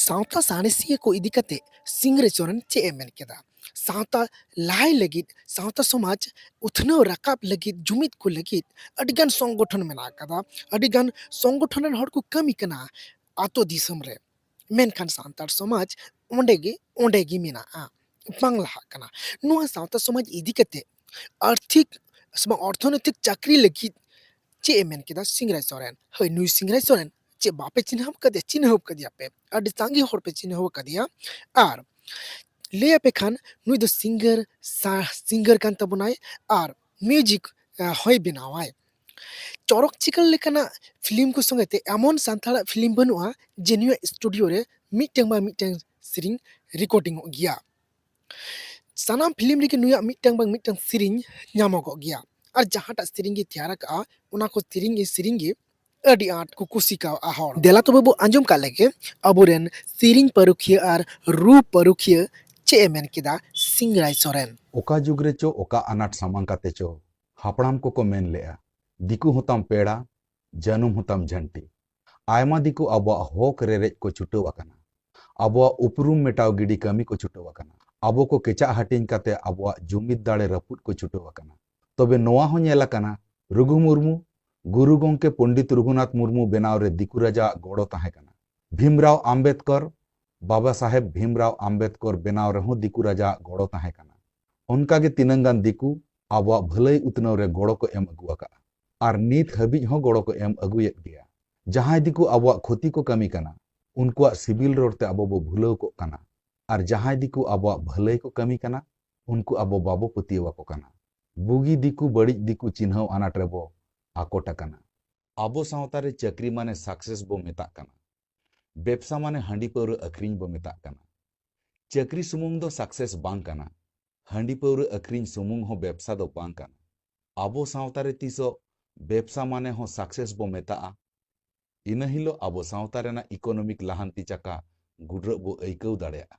सावता साणेसिया को इदी कते सिंगरे चोरन चे ए मेन केदा सावता लाय लगित सावता समाज उथनो रकाब लगित जुमित को लगित अडिगान संगठन मेना कदा अडिगान संगठन हर को कमी कना आतो दिसम रे मेनखान सांतार समाज ओंडेगी मेना बांग लहा कना नुआ सावता समाज इदी कते आर्थिक अर्थनैतिक चाकरी लगित चे ए मेन केदा सिंगराय सोरेन हय नुई सिंगराय सोरेन चे बापे चिन्हव कदिया पे अडी सांगी हर पे चिन्हव कदिया आर ले पे खान नुई दो सिंगर कान तबनाय आर म्यूजिक हय बनावाय चरक चिकल लेकाना फिल्म को संगते एमन सांथाड़ा फिल्म बनुआ जे नुआ स्टूडियो रे मिटटें बा मिटटें सिरिंग रिकॉर्डिंग गया सानाम फिल्म रे नुआ मिटटें सिरिंग ᱧᱟᱢᱚᱜᱚᱜ गया और जहाटा सिरिंग तैयार का उना को सिरिंग अडी आट को कुसी का आहर देला तो बाबू आंजम का लेके अबुरेन सिरिंग परुखिया और रू परुखिया चे मेन किदा सिंगराय सोरेन ओका जुग रे चो ओका अनाट सामांग काते चो हापड़ाम को मेन लेआ दिकु होताम पेड़ा जनुम होताम झंटी आयमा दिकु अबो होक रेरेज को छुटो अकना अबो उपरुम मेटाव गिडी कमी को छुटो अकना अबो को केचा हटिंग काते अबो जुमिद दाड़े रपुट को छुटो अकना तबे नोआ हो नेला कना रघु मुर्मू गुरु गोंके पंडित रघुनाथ मुर्मू बनाव रे दिकु राजा गड़ो ताहे कना भीमराव आम्बेडकर बाबा साहेब भीमराव आम्बेडकर बनाव रे हो दिकु राजा गड़ो ताहे कना उनका के तिनंगान दिकु आबो भलाई उतनाव रे गड़ो को एम अगु आका आर नीत हबी हो गड़ो को एम अगुयेत गया जहां दिकु आबो खोती को कमी कना उनको सिविल रोडते आबो बो भुलाव को कना और जहां दिकु आबो भलाई को कमी कना उनको आबो बाबो पतिवा को कना बुगी दिकु बड़ी दिकु चिन्हव अनाट रेबो आकोटा कना आबो सावता रे चक्री माने सक्सेस बो मेता कना बेपसा माने हांडी पौर अखरिंग बो मेता कना चक्री सुमुंग दो सक्सेस बांग कना हांडी पौर अखरिंग सुमुंग हो बेपसा दो बांग कना आबो सावता रे तीसो बेपसा माने हो सक्सेस बो मेता इन हिलो आबो सावता रेना इकोनॉमिक लाहांती चका गुड्र बो ऐकव दाड़ेया।